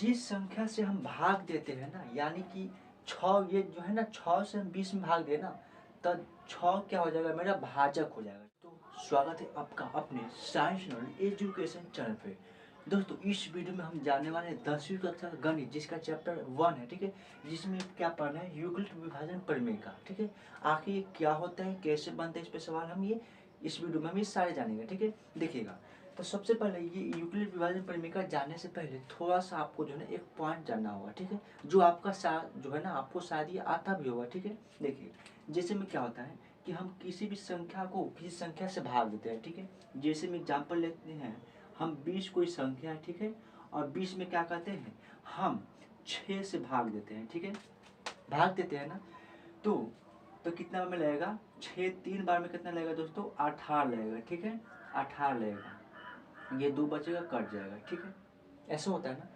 जिस संख्या से हम भाग देते हैं ना, यानी कि 6, ये जो है ना 6 से हम 20 में भाग देना, तब 6 क्या हो जाएगा, मेरा भाजक हो जाएगा। तो स्वागत है आपका अपने साइंस नॉलेज एजुकेशन चैनल पे। दोस्तों इस वीडियो में हम जानने वाले हैं 10वीं कक्षा गणित, जिसका चैप्टर 1 है, ठीक है, जिसमें क्या पढ़ना है, यूक्लिड विभाजन प्रमेय का, ठीक है। आखिर ये क्या होता है, कैसे बनते हैं, इस पे सवाल हम ये इस वीडियो में हम ये सारे जानेंगे, ठीक है। देखिएगा, तो सबसे पहले ये यूक्लिड विभाजन प्रमेय का जानने से पहले थोड़ा सा आपको जो है ना एक पॉइंट जानना होगा, ठीक है, जो आपका जो है ना आपको शायद ये आता भी होगा, ठीक है। देखिए, जैसे में क्या होता है कि हम किसी भी संख्या को किसी संख्या से भाग देते हैं, ठीक है। जैसे में एग्जाम्पल लेते हैं, हम 20 कोई संख्या है, ठीक है, और 20 में क्या कहते हैं, हम 6 से भाग देते हैं, ठीक है, भाग देते हैं ना। तो कितना में लगेगा, 6 3 बार में कितना लगेगा दोस्तों, 18 लगेगा, ठीक है, 18 लगेगा, ये 2 बचेगा, कट जाएगा, ठीक है, ऐसा होता है ना।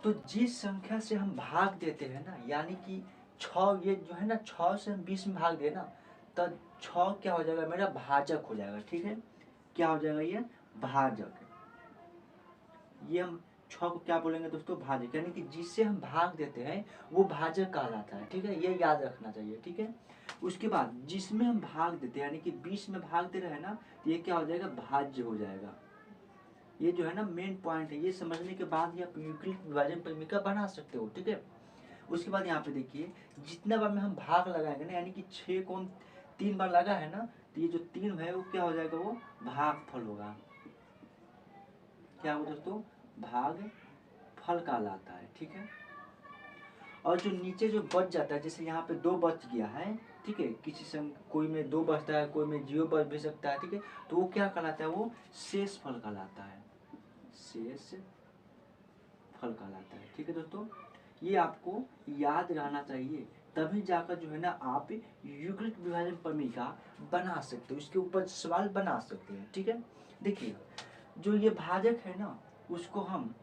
तो जिस संख्या से हम भाग देते हैं ना, यानी कि 6, ये जो है ना 6 से हम 20 में भाग देना, तब 6 क्या हो जाएगा, मेरा भाजक हो जाएगा, ठीक है। क्या हो जाएगा, ये भाजक। ये हम 6 को क्या बोलेंगे दोस्तों, भाजक, यानी कि जिससे हम भाग देते हैं वो भाजक कहलाता है, ठीक है, ये याद रखना चाहिए, ठीक है। उसके बाद जिसमें हम भाग देते हैं, यानी कि 20 में भाग दे रहे हैं ना, तो ये क्या हो जाएगा, भाज्य हो जाएगा। ये जो है ना मेन पॉइंट है, ये समझने के बाद ही आप यूक्लिड विभाजन प्रमेय बना सकते हो, ठीक है। उसके बाद यहाँ पे देखिए, जितना बार में हम भाग लगाएंगे ना, यानी कि 6 को 3 बार लगा है ना, तो ये जो 3 है वो क्या हो जाएगा, वो भागफल होगा। क्या होगा दोस्तों, भाग फल कहलाता है, ठीक है। और जो नीचे जो बच जाता है, जैसे यहाँ पे 2 बच गया है, ठीक है, किसी संग कोई में 2 बचता है, कोई में 0 बच भी सकता है, ठीक है, तो वो क्या कहलाता है, वो शेष फल कहलाता है, शेष फल कहलाता है, ठीक है दोस्तों। ये आपको याद रहना चाहिए, तभी जाकर जो है ना आप यूक्लिड विभाजन प्रमेय बना सकते हो, इसके ऊपर सवाल बना सकते हैं, ठीक है। देखिए, जो ये भाजक है ना, उसको हम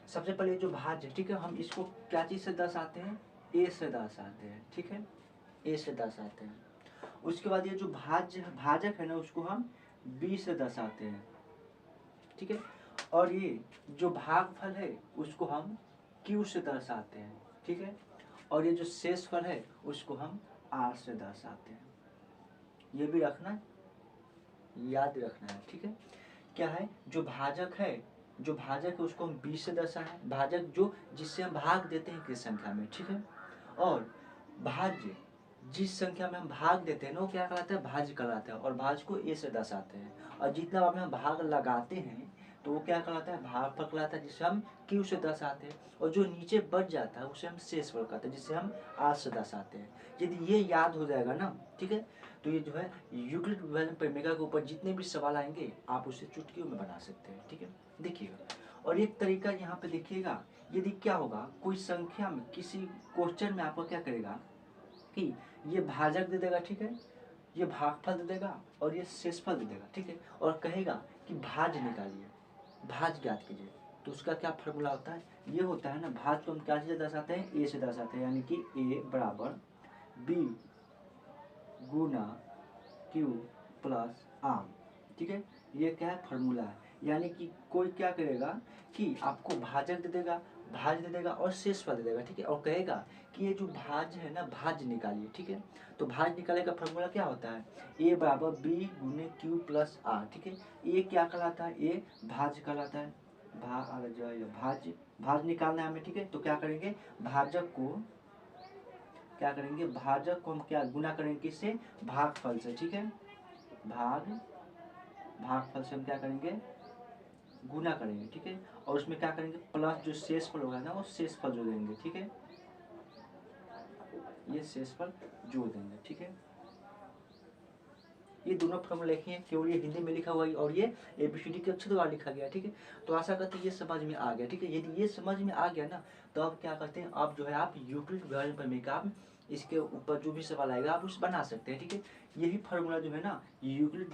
सबसे पहले जो भाज्य, ठीक है, हम इसको क्या चीज से दर्शाते हैं, ए से दर्शाते हैं, ठीक है, ए से दर्शाते हैं। उसके बाद ये जो भाजक है ना, उसको हम बी से दर्शाते हैं, ठीक है। और ये जो भागफल है उसको हम क्यू से दर्शाते हैं, ठीक है। और ये जो शेषफल है उसको हम आर से दर्शाते हैं। ये भी रखना, याद रखना है, ठीक है। क्या है, जो भाजक है उसको हम 20 से दर्शाए, भाजक जो जिससे हम भाग देते हैं किस संख्या में, ठीक है। और भाज्य जिस संख्या में हम भाग देते हैं ना, वो क्या कहलाता है, भाज्य कहलाता है, और भाज्य को ए से दर्शाते हैं। और जितना बार में हम भाग लगाते हैं तो वो क्या कहलाता है, भागफल कहलाता है, जिसे हम क्यू से दर्शाते हैं। और जो नीचे बच जाता है उसे हम शेषफल कहते हैं, जिसे हम आर से दर्शाते हैं। यदि ये याद हो जाएगा ना, ठीक है, तो ये जो है यूक्लिड विभाजन प्रमेय के ऊपर जितने भी सवाल आएंगे आप उसे चुटकियों में बना सकते हैं, ठीक है। देखिएगा, और एक तरीका यहाँ पे देखिएगा, यदि क्या होगा, कोई संख्या में किसी क्वेश्चन में आपको क्या करेगा कि ये भाजक दे देगा, ठीक है, ये भागफल दे देगा और ये शेषफल दे देगा, ठीक है, और कहेगा कि भाज्य निकालिए, भाज्य ज्ञात कीजिए। तो उसका क्या फॉर्मूला होता है, ये होता है ना, भाज्य को हम क्या से दर्शाते हैं, ए से दर्शाते हैं, यानी कि ए बराबर बी गुना क्यू प्लस आर, ठीक है। ये क्या है, फॉर्मूला है। यानी कि कोई क्या करेगा कि आपको भाजक दे देगा, भाज्य दे देगा और शेषफल दे देगा, ठीक है, और कहेगा कि ये जो भाज्य है ना, भाज्य निकालिए, ठीक है। तो भाज्य निकालने का फॉर्मूला क्या होता है, ए बराबर बी गुने क्यू प्लस आर, ठीक है। ए क्या कहलाता है, ए भाज्य कहलाता है, भाज्य भाज्य निकालना है हमें, ठीक है। तो क्या करेंगे, भाजक को क्या करेंगे, भाजक को हम क्या गुना करेंगे, किससे, भागफल से, ठीक है, भागफल से हम क्या करेंगे, गुना करेंगे, ठीक है। और उसमें क्या करेंगे, प्लस जो शेषफल होगा ना, वो शेषफल जोड़ देंगे, ठीक है, ये शेषफल जोड़ देंगे, ठीक है। ये दोनों फॉर्मूला लिखे हैं, केवल ये हिंदी में लिखा हुआ है और ये एबीसीडी के अक्षर द्वारा लिखा गया, ठीक है। तो आशा करते हैं ये समझ में आ गया, ठीक है। यदि ये समझ में आ गया ना, तो अब क्या करते हैं, आप जो है आप यूक्लिड विभाजन प्रमेय का आप इसके ऊपर जो भी सवाल आएगा आप उसे बना सकते हैं, ठीक है। यही फार्मूला जो है ना यूक्लिड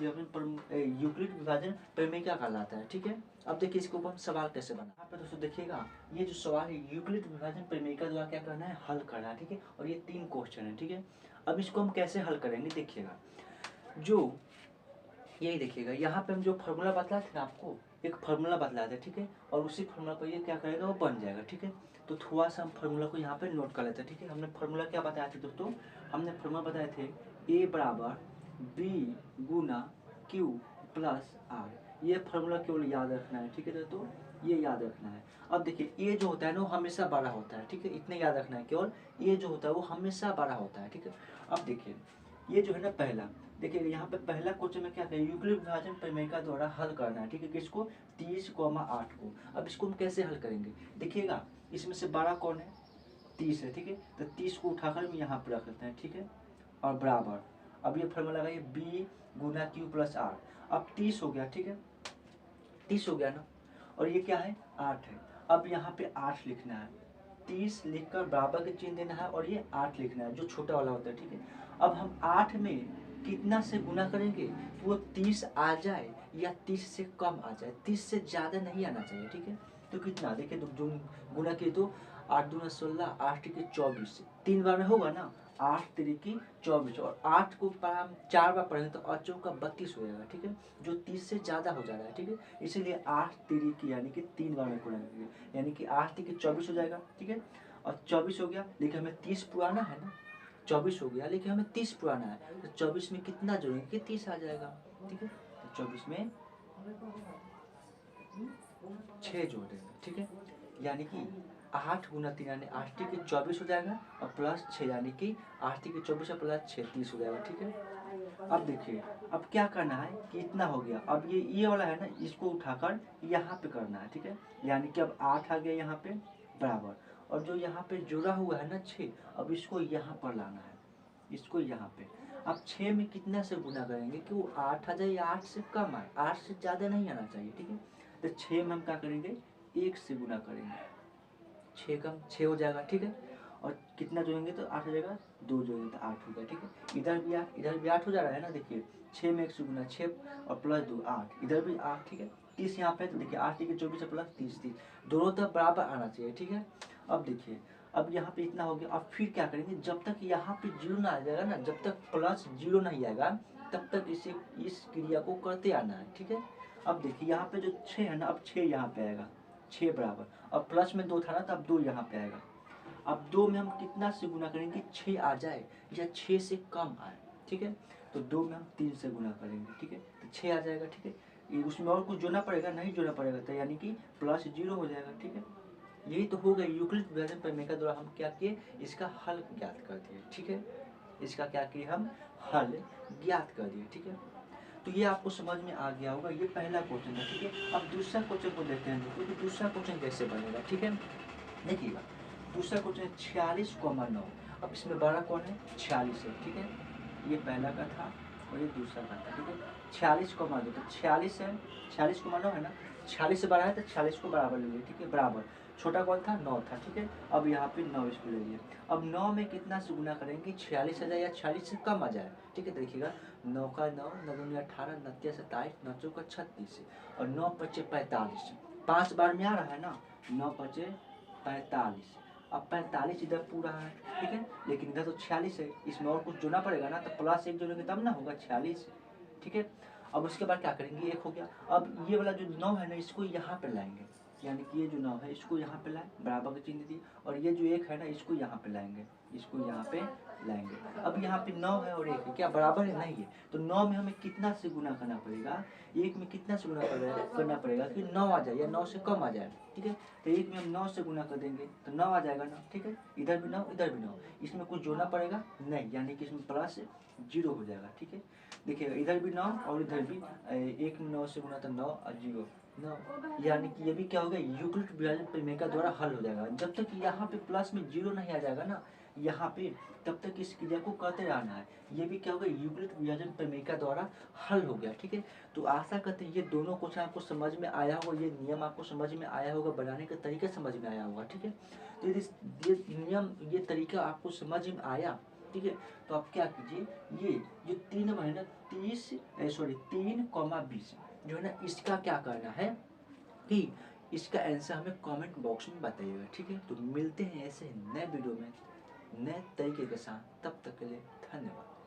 विभाजन प्रमेय का कहलाता है, ठीक है। अब देखिए इसके ऊपर हम सवाल कैसे बना, यहाँ पे दोस्तों देखिएगा, ये जो सवाल है यूक्लिड विभाजन प्रमेय का द्वारा क्या करना है, हल करना है, ठीक है। और ये 3 क्वेश्चन है, ठीक है। अब इसको हम कैसे हल करेंगे, देखिएगा, जो यही देखिएगा, यहाँ पे हम जो फार्मूला बतलाए थे ना आपको, एक फार्मूला बतलाया था, ठीक है, और उसी फार्मूला पर ये क्या करेगा, वो बन जाएगा, ठीक है। तो थोड़ा सा हम फार्मूला को यहाँ पे नोट कर लेते हैं, ठीक है। हमने फार्मूला क्या बताया था दोस्तों, हमने फार्मूला बताए थे ए बराबर बी गुना क्यू प्लस आर। ये फार्मूला केवल याद रखना है, ठीक है दोस्तों, ये याद रखना है। अब देखिए ए जो होता है ना वो हमेशा बड़ा होता है, ठीक है, इतने याद रखना है केवल, ए जो होता है वो हमेशा बड़ा होता है, ठीक है। अब देखिए ये जो है ना पहला, देखिए यहाँ पे पहला क्वेश्चन में क्या है, यूक्लिड विभाजन प्रमेय द्वारा हल करना है, ठीक है, किसको, 30,8 को। अब इसको हम कैसे हल करेंगे, देखिएगा इसमें से बड़ा कौन है, 30 है, ठीक है, तो 30 को उठाकर हम यहाँ पर रख लेते हैं, ठीक है, और बराबर, अब ये फॉर्मूला लगाइए बी गुना क्यू प्लस आर। अब 30 हो गया, ठीक है, 30 हो गया ना, और ये क्या है 8 है। अब यहाँ पे 8 लिखना है, 30 लिखकर बराबर के चिन्ह देना है, और ये 8 लिखना है जो छोटा वाला होता है, ठीक है। अब हम 8 में कितना से गुना करेंगे, वो 30 आ जाए या 30 से कम आ जाए, 30 से ज़्यादा नहीं आना चाहिए, ठीक है। तो कितना देखिए, तो गुना किए तो 8 दूना 16, 8 के 24, 3 बार में होगा ना, 8 तिरिकी 24, और 8 को हम 4 बार पढ़ेंगे तो 8 चौका 32 हो जाएगा, ठीक है, जो 30 से ज़्यादा हो जा रहा है, ठीक है। इसीलिए 8 तिरिकी यानी कि 3 बार में गुणा, यानी कि 8 तिरिकी 24 हो जाएगा, ठीक है। और 24 हो गया, लेकिन हमें 30 पुराना है ना, 24 हो गया लेकिन हमें 30 पुराना है, तो 24 में कितना जोड़ेंगे, 30 आ जाएगा, ठीक है। तो 24 में 6 जोड़ देंगे, ठीक है, यानी कि 8 गुना 3 यानी 8 के 24 हो जाएगा, और प्लस 6 यानी कि 8 के 24 और प्लस 6 30 हो जाएगा, ठीक है। अब देखिए अब क्या करना है कि इतना हो गया, अब ये वाला है ना, इसको उठाकर यहाँ पे करना है, ठीक है, यानी कि अब 8 आ गया यहाँ पे बराबर, और जो यहाँ पे जुड़ा हुआ है ना 6, अब इसको यहाँ पर लाना है, इसको यहाँ पे। अब 6 में कितना से गुना करेंगे कि वो 8 आ जाए या 8 से कम आए, 8 से ज़्यादा नहीं आना चाहिए, ठीक है। तो 6 में हम क्या करेंगे, 1 से गुना करेंगे, 6 कम 6 हो जाएगा, ठीक है, और कितना जोड़ेंगे तो 8 हो जाएगा, 2 जोड़ेंगे तो 8 हो गया, ठीक है। इधर भी 8 हो जा रहा है ना, देखिए 6 में 1 से गुना 6 और प्लस 2 8, इधर भी 8, ठीक है। 30 यहाँ पे तो देखिए 8 के 24 प्लस 30 30, दोनों तरफ बराबर आना चाहिए, ठीक है। अब देखिए अब यहाँ पे इतना हो गया, अब फिर क्या करेंगे, जब तक यहाँ पे 0 ना आ जाएगा ना, जब तक प्लस 0 नहीं आएगा तब तक इस क्रिया को करते आना है, ठीक है। अब देखिए यहाँ पे जो 6 है ना, अब 6 यहाँ पे आएगा, 6 बराबर, अब प्लस में 2 था ना, तो अब 2 यहाँ पे आएगा। अब 2 में हम कितना से गुना करेंगे, 6 आ जाए या 6 से कम आए, ठीक है। तो 2 में हम 3 से गुना करेंगे, ठीक है, तो 6 आ जाएगा, ठीक है। ये उसमें और कुछ जोड़ना पड़ेगा, नहीं जोड़ना पड़ेगा, तो यानी कि प्लस 0 हो जाएगा, ठीक है। यही तो हो गया यूक्लिड विभाजन प्रमेय के द्वारा हम क्या किए, इसका हल ज्ञात कर दिए, ठीक है। इसका क्या किए हम, हल ज्ञात कर दिए, ठीक है। तो ये आपको समझ में आ गया होगा, ये पहला क्वेश्चन है, ठीक है। अब दूसरा क्वेश्चन को देखते हैं दोस्तों, तो दूसरा क्वेश्चन कैसे बनेगा, ठीक है। देखिएगा दूसरा क्वेश्चन है 46,9। अब इसमें बड़ा कौन है, 46 है, ठीक है, ये पहला का था और ये दूसरा का था, ठीक है। 46,2 तो 46 है, 46,9 है ना, 46 से बड़ा है तो 46 को बराबर ले लिए, ठीक है, बराबर, छोटा कौन था 9 था, ठीक है। अब यहाँ पे 9 इसको ले लिए, अब 9 में कितना से गुना करेंगे, 46 आ जाए या 46 से कम आ जाए, ठीक है। देखिएगा 9 का 9, 9 दूनी 18, 29 27, 9 चौका 36, और 9 पचे 45, 5 बार में आ रहा है ना, 9 पचे 45, अब 45 इधर पूरा है, ठीक है, लेकिन इधर तो 46 है, इसमें और कुछ जोड़ना पड़ेगा ना, तो प्लस 1 जोड़ेंगे तब ना होगा 46, ठीक है। अब उसके बाद क्या करेंगे, 1 हो गया, अब ये वाला जो 9 है ना, इसको यहाँ पे लाएंगे, यानी कि ये जो 9 है इसको यहाँ पे लाए, बराबर का चिन्ह दिए, और ये जो 1 है ना इसको यहाँ पे लाएंगे, इसको यहाँ पे लाएंगे। अब यहाँ पे 9 है और 1 है, क्या बराबर है, नहीं है, तो 9 में हमें कितना से गुना करना पड़ेगा, 1 में कितना से गुना करना पड़ेगा कि 9 आ जाए या 9 से कम आ जाए, ठीक है। तो 1 में हम 9 से गुना कर देंगे तो 9 आ जाएगा ना, ठीक है, इधर भी 9 इधर भी 9, इसमें कुछ जोड़ना पड़ेगा नहीं, यानी कि इसमें प्लस 0 हो जाएगा, ठीक है। देखिएगा इधर भी 9 और इधर भी 1 में 9 से गुना तो 9 और 0 9, यानी कि ये भी क्या होगा, यूक्लिड विभाजन प्रमेय का द्वारा हल हो जाएगा। जब तक यहाँ पे प्लस में 0 नहीं आ जाएगा ना यहाँ पे, तब तक इस क्रिया को करते रहना है। ये भी क्या होगा, यूक्लिड विभाजन प्रमेय का द्वारा हल हो गया, ठीक है। तो आशा करते हैं ये दोनों क्वेश्चन आपको समझ में आया होगा, ये नियम आपको समझ में आया होगा, बनाने का तरीका समझ में आया होगा, ठीक है। तो यदि ये नियम ये तरीका आपको समझ में आया, ठीक है, तो आप क्या कीजिए, ये जो 3 है ना 3,20 जो है ना, इसका क्या करना है कि इसका आंसर हमें कमेंट बॉक्स में बताइएगा, ठीक है। तो मिलते हैं ऐसे नए वीडियो में नए तरीके के साथ, तब तक के लिए धन्यवाद।